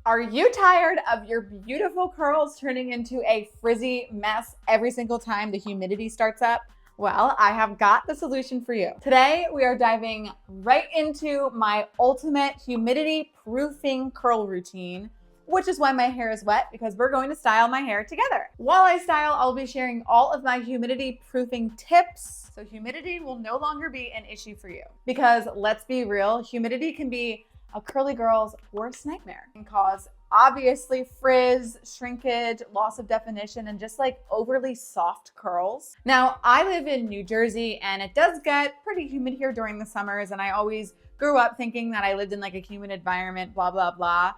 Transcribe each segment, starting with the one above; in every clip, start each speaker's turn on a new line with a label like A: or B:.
A: Are you tired of your beautiful curls turning into a frizzy mess every single time the humidity starts up? Well, I have got the solution for you. Today, we are diving right into my ultimate humidity proofing curl routine, which is why my hair is wet, because we're going to style my hair together. While I style, I'll be sharing all of my humidity proofing tips, so humidity will no longer be an issue for you. Because let's be real, humidity can be a curly girl's worst nightmare. It can cause obviously frizz, shrinkage, loss of definition, and just like overly soft curls. Now, I live in New Jersey and it does get pretty humid here during the summers, and I always grew up thinking that I lived in like a humid environment, blah, blah, blah.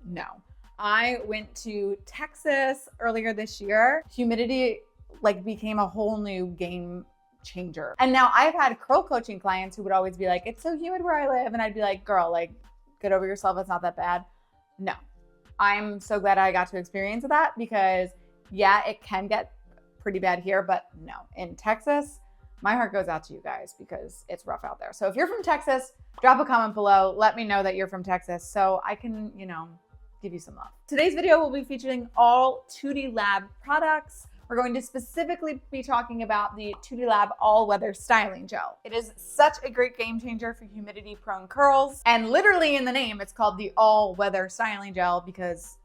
A: No. I went to Texas earlier this year. Humidity like became a whole new game changer. And now I've had curl coaching clients who would always be like, it's so humid where I live. And I'd be like, girl, like get over yourself. It's not that bad. No, I'm so glad I got to experience that, because yeah, it can get pretty bad here, but no, in Texas, my heart goes out to you guys because it's rough out there. So if you're from Texas, drop a comment below. Let me know that you're from Texas so I can, give you some love. Today's video will be featuring all Tootilab products. We're going to specifically be talking about the Tootilab all-weather styling gel. It is such a great game changer for humidity-prone curls. And literally in the name, it's called the all-weather styling gel because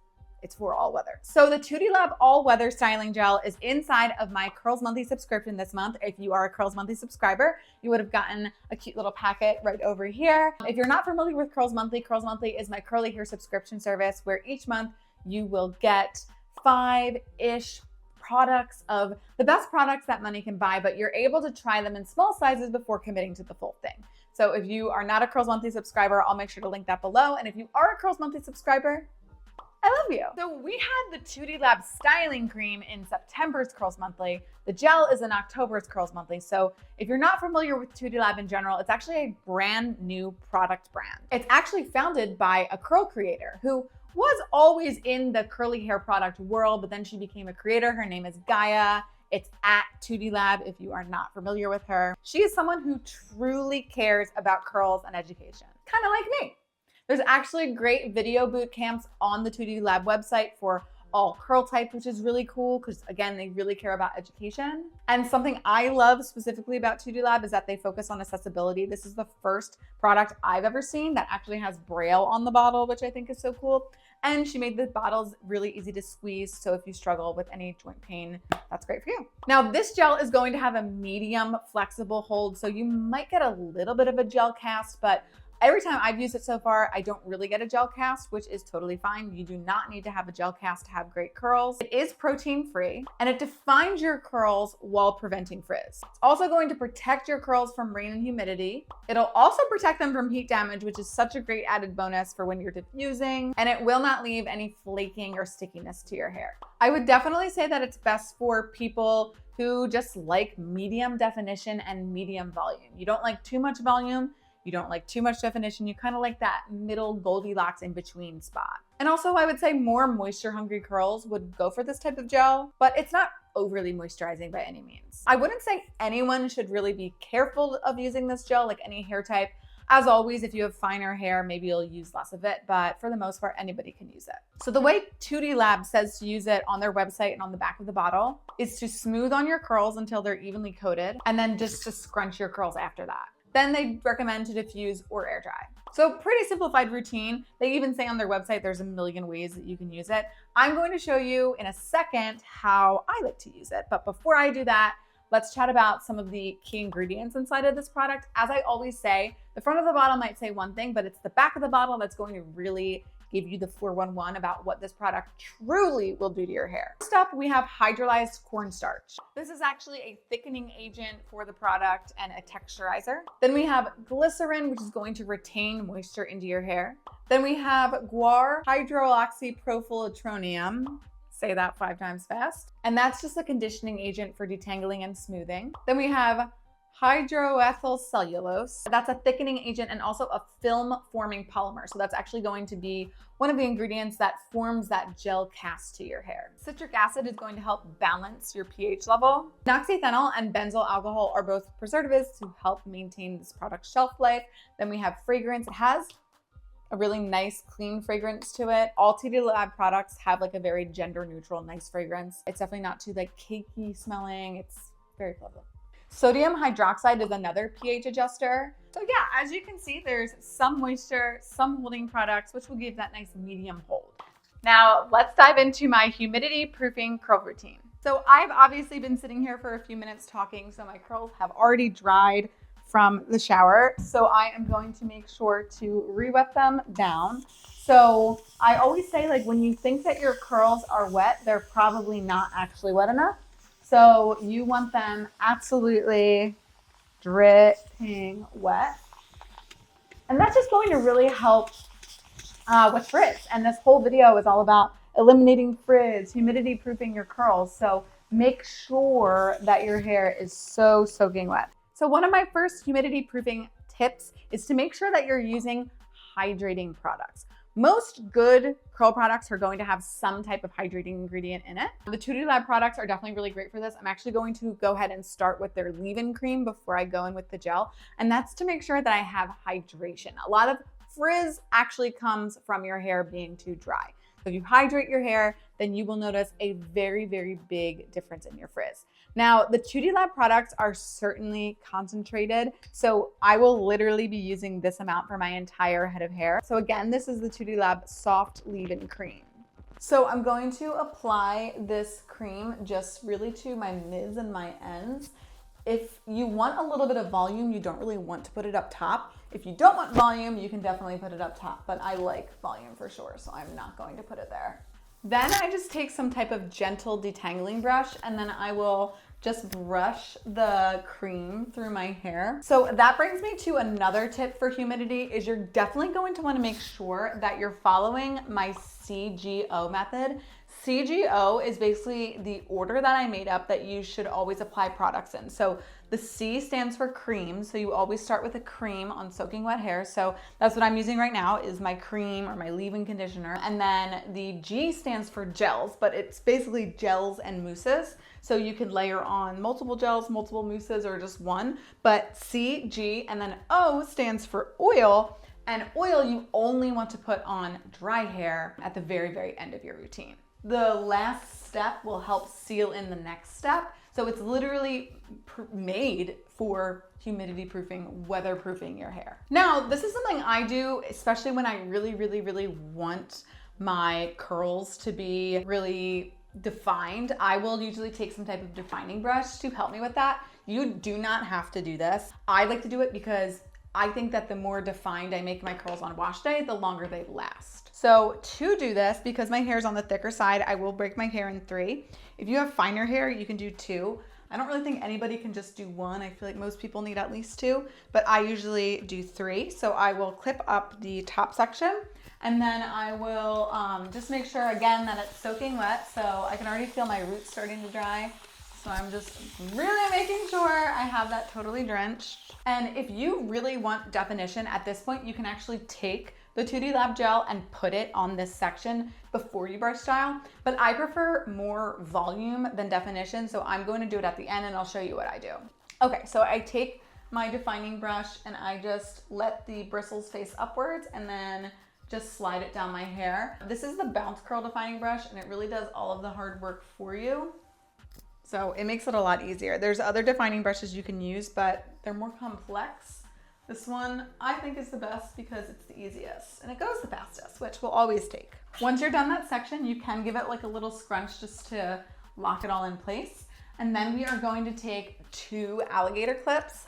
A: it's for all weather. So the Tootilab all-weather styling gel is inside of my Curls Monthly subscription this month. If you are a Curls Monthly subscriber, you would have gotten a cute little packet right over here. If you're not familiar with Curls Monthly is my curly hair subscription service where each month you will get 5-ish products of the best products that money can buy, but you're able to try them in small sizes before committing to the full thing. So if you are not a Curls Monthly subscriber, I'll make sure to link that below. And if you are a Curls Monthly subscriber, I love you. So we had the Tootilab styling cream in September's Curls Monthly. The gel is in October's Curls Monthly. So if you're not familiar with Tootilab in general, it's actually a brand new product brand. It's actually founded by a curl creator who was always in the curly hair product world, but then she became a creator. Her name is Gaia. It's at Tootilab if you are not familiar with her. She is someone who truly cares about curls and education, kind of like me. There's actually great video boot camps on the Tootilab website for all curl types, which is really cool because again, they really care about education. And something I love specifically about Tootilab is that they focus on accessibility. This is the first product I've ever seen that actually has Braille on the bottle, which I think is so cool. And she made the bottles really easy to squeeze. So if you struggle with any joint pain, that's great for you. Now this gel is going to have a medium flexible hold. So you might get a little bit of a gel cast, but every time I've used it so far, I don't really get a gel cast, which is totally fine. You do not need to have a gel cast to have great curls. It is protein free and it defines your curls while preventing frizz. It's also going to protect your curls from rain and humidity. It'll also protect them from heat damage, which is such a great added bonus for when you're diffusing, and it will not leave any flaking or stickiness to your hair. I would definitely say that it's best for people who just like medium definition and medium volume. You don't like too much volume. You don't like too much definition. You kind of like that middle Goldilocks in between spot. And also I would say more moisture hungry curls would go for this type of gel, but it's not overly moisturizing by any means. I wouldn't say anyone should really be careful of using this gel, like any hair type. As always, if you have finer hair, maybe you'll use less of it, but for the most part, anybody can use it. So the way Tootilab says to use it on their website and on the back of the bottle is to smooth on your curls until they're evenly coated, and then just to scrunch your curls after that. Then they recommend to diffuse or air dry. So pretty simplified routine. They even say on their website there's a million ways that you can use it. I'm going to show you in a second how I like to use it. But before I do that, let's chat about some of the key ingredients inside of this product. As I always say, the front of the bottle might say one thing, but it's the back of the bottle that's going to really give you the 411 about what this product truly will do to your hair. First up, we have hydrolyzed cornstarch. This is actually a thickening agent for the product and a texturizer. Then we have glycerin, which is going to retain moisture into your hair. Then we have guar hydroxyprofilitronium. Say that 5 times fast. And that's just a conditioning agent for detangling and smoothing. Then we have hydroethyl cellulose. That's a thickening agent and also a film forming polymer. So that's actually going to be one of the ingredients that forms that gel cast to your hair. Citric acid is going to help balance your pH level. Noxyphenol and benzyl alcohol are both preservatives to help maintain this product's shelf life. Then we have fragrance. It has a really nice, clean fragrance to it. All Tootilab products have like a very gender neutral, nice fragrance. It's definitely not too like cakey smelling. It's very pleasant. Sodium hydroxide is another pH adjuster. So yeah, as you can see, there's some moisture, some holding products, which will give that nice medium hold. Now let's dive into my humidity proofing curl routine. So I've obviously been sitting here for a few minutes talking, so my curls have already dried from the shower. So I am going to make sure to re-wet them down. So I always say, like, when you think that your curls are wet, they're probably not actually wet enough. So you want them absolutely dripping wet. And that's just going to really help with frizz. And this whole video is all about eliminating frizz, humidity proofing your curls. So make sure that your hair is so soaking wet. So one of my first humidity proofing tips is to make sure that you're using hydrating products. Most good curl products are going to have some type of hydrating ingredient in it. The Tootilab products are definitely really great for this. I'm actually going to go ahead and start with their leave-in cream before I go in with the gel. And that's to make sure that I have hydration. A lot of frizz actually comes from your hair being too dry. So if you hydrate your hair, then you will notice a very, very big difference in your frizz. Now, the Tootilab products are certainly concentrated, so I will literally be using this amount for my entire head of hair. So again, this is the Tootilab Soft Leave-In Cream. So I'm going to apply this cream just really to my mids and my ends. If you want a little bit of volume, you don't really want to put it up top. If you don't want volume, you can definitely put it up top, but I like volume for sure, so I'm not going to put it there. Then I just take some type of gentle detangling brush, and then I will just brush the cream through my hair. So that brings me to another tip for humidity is you're definitely going to want to make sure that you're following my CGO method. CGO is basically the order that I made up that you should always apply products in. So the C stands for cream. So you always start with a cream on soaking wet hair. So that's what I'm using right now is my cream or my leave-in conditioner. And then the G stands for gels, but it's basically gels and mousses. So you could layer on multiple gels, multiple mousses, or just one. But C, G, and then O stands for oil. And oil you only want to put on dry hair at the very, very end of your routine. The last step will help seal in the next step. So it's literally made for humidity proofing, weather proofing your hair. Now, this is something I do, especially when I really, really, really want my curls to be really defined. I will usually take some type of defining brush to help me with that. You do not have to do this. I like to do it because I think that the more defined I make my curls on wash day, the longer they last. So to do this, because my hair is on the thicker side, I will break my hair in 3. If you have finer hair, you can do 2. I don't really think anybody can just do 1. I feel like most people need at least 2, but I usually do 3. So I will clip up the top section, and then I will just make sure again that it's soaking wet. So I can already feel my roots starting to dry. So I'm just really making sure I have that totally drenched. And if you really want definition at this point, you can actually take the Tootilab gel and put it on this section before you brush style. But I prefer more volume than definition, so I'm going to do it at the end and I'll show you what I do. Okay, so I take my defining brush and I just let the bristles face upwards and then just slide it down my hair. This is the bounce curl defining brush and it really does all of the hard work for you. So it makes it a lot easier. There's other defining brushes you can use, but they're more complex. This one I think is the best because it's the easiest and it goes the fastest, which will always take. Once you're done that section, you can give it like a little scrunch just to lock it all in place. And then we are going to take 2 alligator clips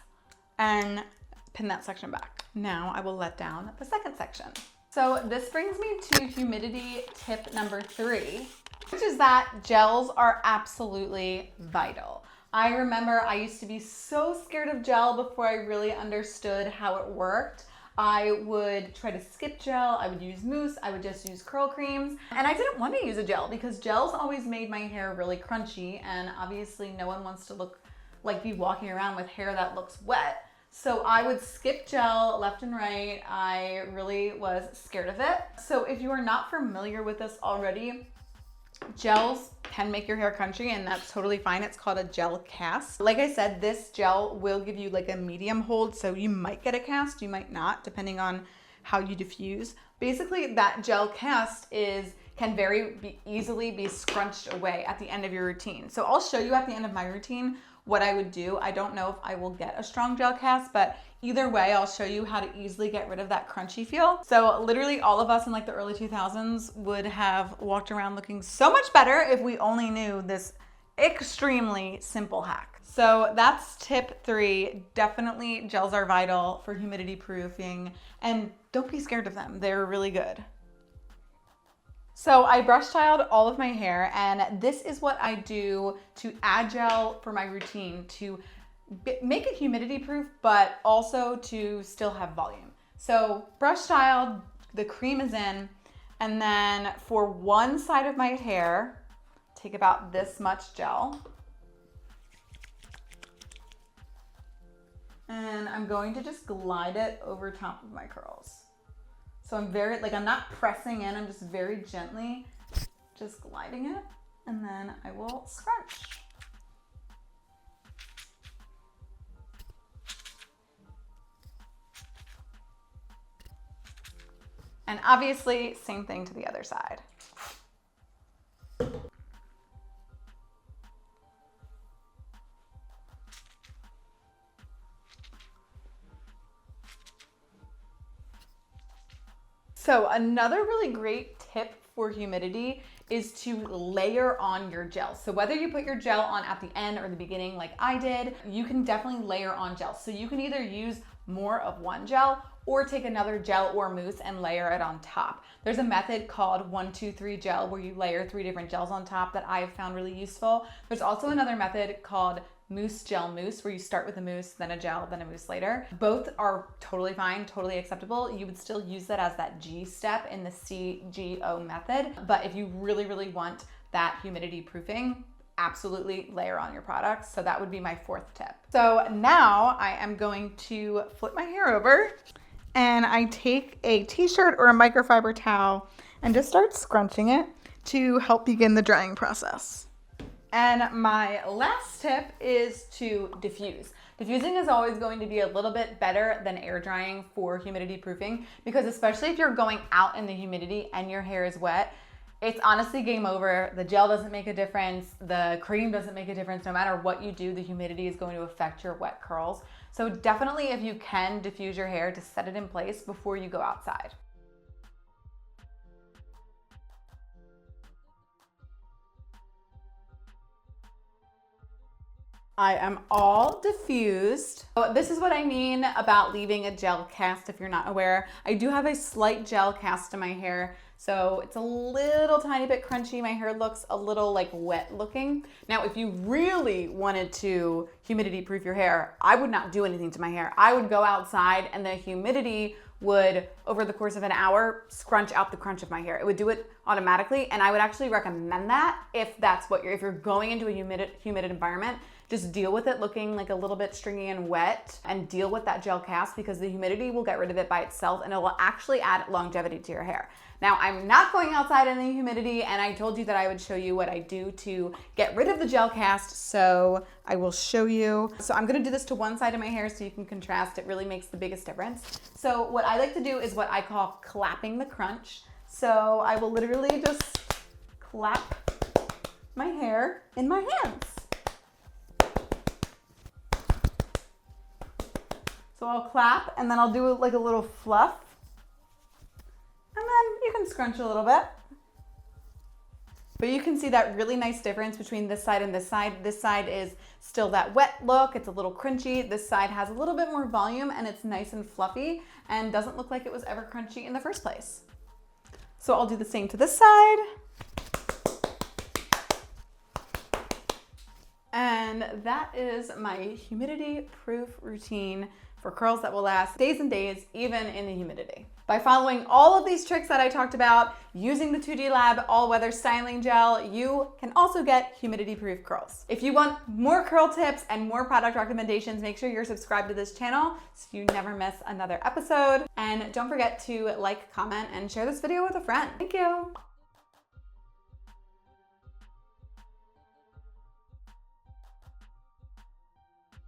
A: and pin that section back. Now I will let down the second section. So this brings me to humidity tip number 3, which is that gels are absolutely vital. I remember I used to be so scared of gel before I really understood how it worked. I would try to skip gel, I would use mousse, I would just use curl creams, and I didn't want to use a gel because gels always made my hair really crunchy, and obviously no one wants to look like be walking around with hair that looks wet. So I would skip gel left and right. I really was scared of it. So if you are not familiar with this already, gels can make your hair crunchy and that's totally fine. It's called a gel cast. Like I said, this gel will give you like a medium hold, so you might get a cast, you might not, depending on how you diffuse. Basically, that gel cast can very easily be scrunched away at the end of your routine. So I'll show you at the end of my routine what I would do. I don't know if I will get a strong gel cast, but either way, I'll show you how to easily get rid of that crunchy feel. So literally all of us in like the early 2000s would have walked around looking so much better if we only knew this extremely simple hack. So that's tip 3. Definitely gels are vital for humidity proofing, and don't be scared of them. They're really good. So I brush styled all of my hair, and this is what I do to add gel for my routine to make it humidity proof, but also to still have volume. So brush styled, the cream is in, and then for one side of my hair, take about this much gel. And I'm going to just glide it over top of my curls. So I'm not pressing in, I'm just very gently just gliding it, and then I will scrunch. And obviously, same thing to the other side. So another really great tip for humidity is to layer on your gel. So whether you put your gel on at the end or the beginning like I did, you can definitely layer on gel. So you can either use more of one gel or take another gel or mousse and layer it on top. There's a method called 1, 2, 3 gel where you layer 3 different gels on top that I've found really useful. There's also another method called mousse gel mousse where you start with a mousse, then a gel, then a mousse later. Both are totally fine, totally acceptable. You would still use that as that G step in the CGO method. But if you really, really want that humidity proofing, absolutely layer on your products. So that would be my 4th tip. So now I am going to flip my hair over, and I take a t-shirt or a microfiber towel and just start scrunching it to help begin the drying process. And my last tip is to diffuse. Diffusing is always going to be a little bit better than air drying for humidity proofing, because especially if you're going out in the humidity and your hair is wet, it's honestly game over. The gel doesn't make a difference. The cream doesn't make a difference. No matter what you do, the humidity is going to affect your wet curls. So definitely, if you can diffuse your hair, to set it in place before you go outside. I am all diffused. So this is what I mean about leaving a gel cast if you're not aware. I do have a slight gel cast in my hair, so it's a little tiny bit crunchy. My hair looks a little like wet looking. Now, if you really wanted to humidity proof your hair, I would not do anything to my hair. I would go outside and the humidity would, over the course of an hour, scrunch out the crunch of my hair. It would do it automatically, and I would actually recommend that if you're going into a humid environment. Just deal with it looking like a little bit stringy and wet, and deal with that gel cast, because the humidity will get rid of it by itself and it will actually add longevity to your hair. Now, I'm not going outside in the humidity, and I told you that I would show you what I do to get rid of the gel cast, so I will show you. So I'm gonna do this to one side of my hair so you can contrast. It really makes the biggest difference. So what I like to do is what I call clapping the crunch. So I will literally just clap my hair in my hands. So I'll clap, and then I'll do like a little fluff, and then you can scrunch a little bit. But you can see that really nice difference between this side and this side. This side is still that wet look, it's a little crunchy. This side has a little bit more volume, and it's nice and fluffy and doesn't look like it was ever crunchy in the first place. So I'll do the same to this side. And that is my humidity-proof routine for curls that will last days and days, even in the humidity. By following all of these tricks that I talked about, using the Tootilab all-weather styling gel, you can also get humidity-proof curls. If you want more curl tips and more product recommendations, make sure you're subscribed to this channel so you never miss another episode. And don't forget to like, comment, and share this video with a friend. Thank you.